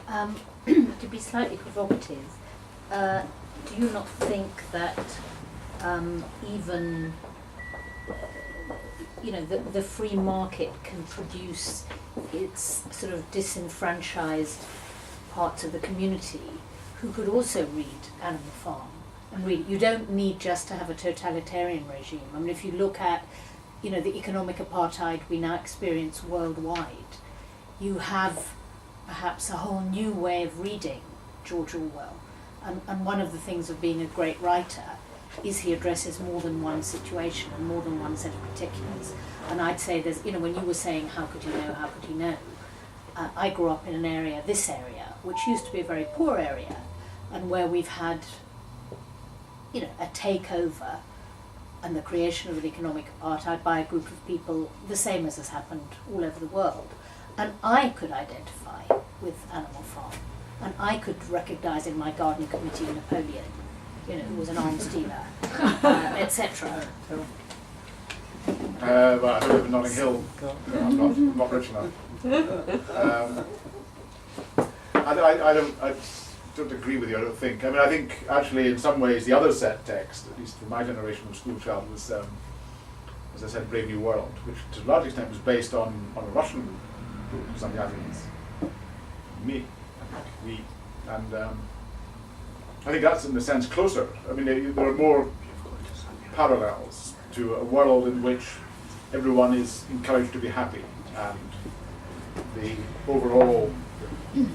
To be slightly provocative, do you not think that even the free market can produce its sort of disenfranchised parts of the community who could also read Animal Farm and read? You don't need just to have a totalitarian regime. I mean, if you look at the economic apartheid we now experience worldwide, you have perhaps a whole new way of reading George Orwell. And one of the things of being a great writer is he addresses more than one situation and more than one set of particulars. And I'd say there's, when you were saying how could you know, I grew up in an area, this area, which used to be a very poor area, and where we've had, a takeover and the creation of an economic apartheid by a group of people, the same as has happened all over the world. And I could identify with Animal Farm, and I could recognise in my garden committee Napoleon, who was an arms dealer, etc. Well, I live in Notting Hill. I'm not rich enough. I don't agree with you, I don't think. I mean, I think actually in some ways the other set text, at least for my generation of school child, was, as I said, Brave New World, which to a large extent was based on a Russian book, Zamyatin's. Me. And I think that's in a sense closer. I mean, there are more parallels to a world in which everyone is encouraged to be happy, and the overall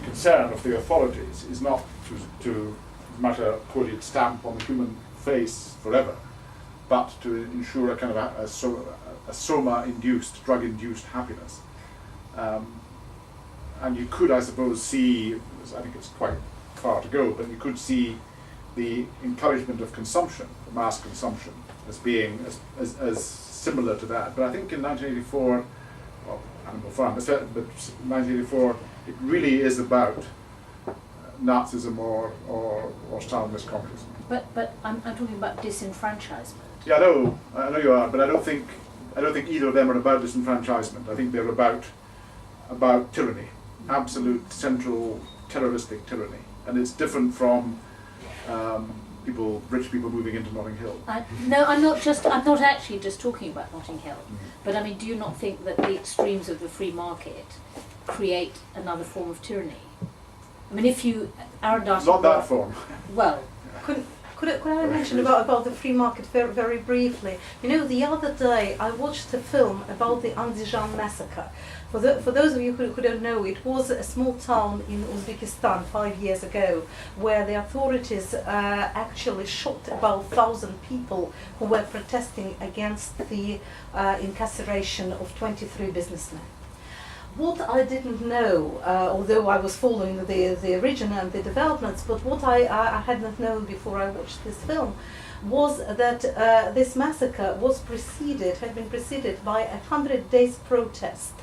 concern of the authorities is not to Masha quoted stamp on the human face forever, but to ensure a kind of a soma-induced, drug-induced happiness. And you could, I suppose, see, I think it's quite far to go, but you could see the encouragement of consumption, mass consumption, as being as similar to that. But I think in 1984, well, Animal Farm, but 1984, it really is about Nazism or Stalinist communism. But I'm talking about disenfranchisement. Yeah, I know you are, but I don't think either of them are about disenfranchisement. I think they're about tyranny, absolute central terroristic tyranny, and it's different from rich people moving into Notting Hill. No, I'm not actually just talking about Notting Hill. But I mean, do you not think that the extremes of the free market create another form of tyranny? I mean, if you not that form. Well, could I mention about the free market very, very briefly? The other day I watched a film about the Andijan massacre. For those of you who don't know, it was a small town in Uzbekistan 5 years ago, where the authorities actually shot about 1,000 people who were protesting against the incarceration of 23 businessmen. What I didn't know, although I was following the origin and the developments, but what I had not known before I watched this film was that this massacre had been preceded by 100 days protest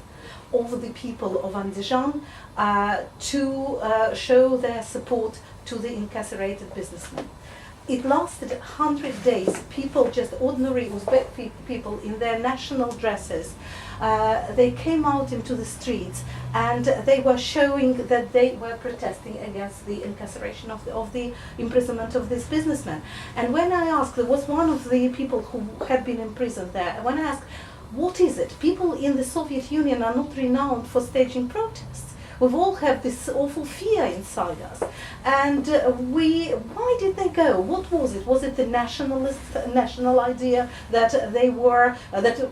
of the people of Andijan to show their support to the incarcerated businessmen. It lasted 100 days. People, just ordinary Uzbek people in their national dresses, they came out into the streets and they were showing that they were protesting against the incarceration of the imprisonment of this businessman. And when I asked, there was one of the people who had been imprisoned there, when I asked, what is it? People in the Soviet Union are not renowned for staging protests. We've all had this awful fear inside us. And why did they go? What was it? Was it the national idea that they were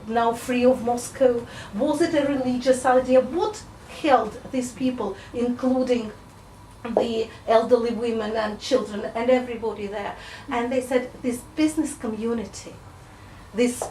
now free of Moscow? Was it a religious idea? What held these people, including the elderly women and children and everybody there? And they said this business community, this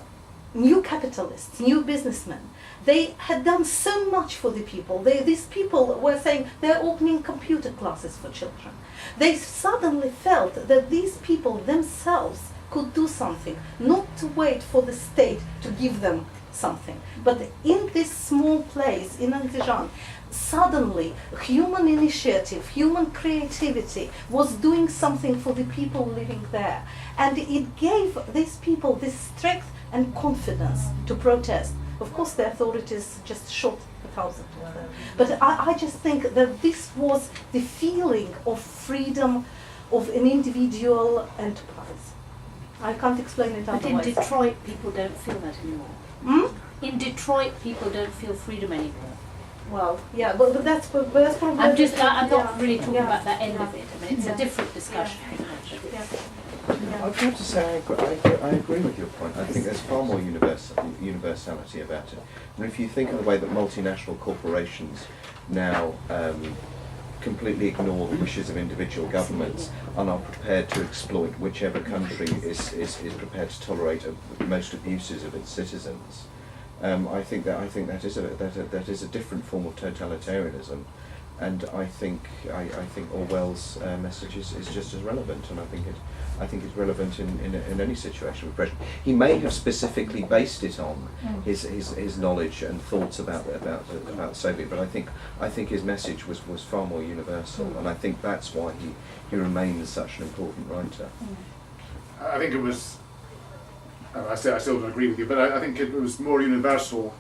new capitalists, new businessmen, they had done so much for the people. These people were saying they're opening computer classes for children. They suddenly felt that these people themselves could do something, not to wait for the state to give them something. But in this small place in Andijan, suddenly human initiative, human creativity was doing something for the people living there. And it gave these people this strength and confidence to protest. Of course, the authorities just shot 1,000 of them. But I just think that this was the feeling of freedom of an individual enterprise. I can't explain it But otherwise. in Detroit, people don't feel that anymore. Hmm? In Detroit, people don't feel freedom anymore. Well, yeah, but that's probably. I'm not yeah, really talking yeah, about that end yeah, of it. I mean, it's yeah, a different discussion. yeah. I've got to say I agree with your point. I think there's far more universality about it. And if you think of the way that multinational corporations now completely ignore the wishes of individual governments and are prepared to exploit whichever country is prepared to tolerate the most abuses of its citizens, I think that is a different form of totalitarianism. And I think Orwell's message is just as relevant, and I think it's relevant in any situation of oppression. He may have specifically based it on his knowledge and thoughts about Soviet, but I think his message was far more universal, and I think that's why he remains such an important writer. I think it was. I still don't agree with you, but I think it was more universal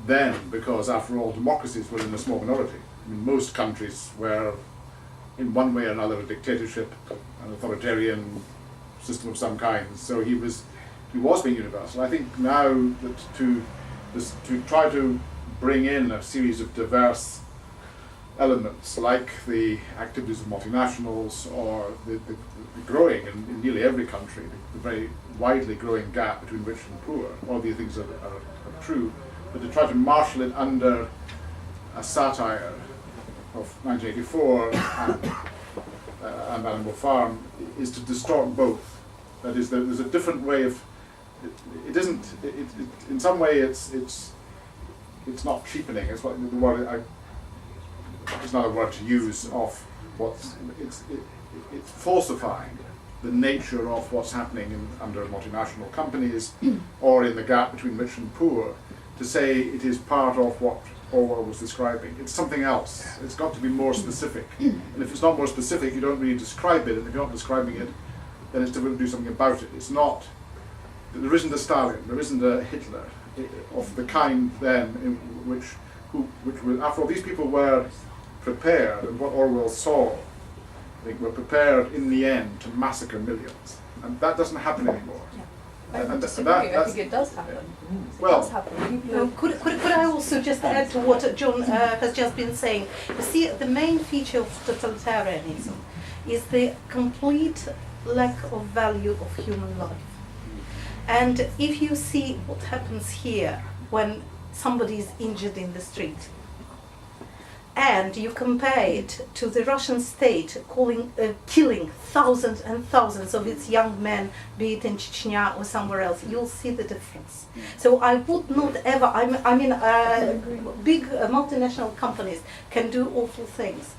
then because, after all, democracies were in a small minority. I mean, most countries were, in one way or another, a dictatorship, an authoritarian system of some kind. So he was being universal. I think now that to try to bring in a series of diverse elements, like the activities of multinationals or the growing in nearly every country, the very widely growing gap between rich and poor, all these things are true, but to try to marshal it under a satire of 1984 and Animal Farm is to distort both. That is, there's a different way of. It isn't. In some way, it's not cheapening. It's what the word. It's not a word to use of what's. It's falsifying the nature of what's happening under multinational companies, or in the gap between rich and poor, to say it is part of what Orwell was describing. It's something else. It's got to be more specific. And if it's not more specific, you don't really describe it. And if you're not describing it, then it's difficult to do something about it. It's not. There isn't a Stalin. There isn't a Hitler of the kind then, which was, after all, these people were prepared, and what Orwell saw, I think, were prepared in the end to massacre millions, and that doesn't happen anymore. I disagree. I think it does happen. Well, it does happen. People Could I also just add to what John has just been saying? You see, the main feature of totalitarianism is the complete lack of value of human life. And if you see what happens here when somebody is injured in the street, and you compare it to the Russian state killing thousands and thousands of its young men, be it in Chechnya or somewhere else, you'll see the difference. So I would not ever, big multinational companies can do awful things,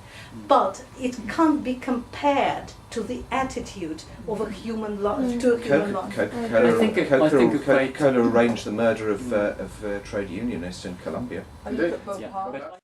but it can't be compared to the attitude of a human life, to a human life. Kohler arranged the murder of trade unionists in Colombia. I look at both parts.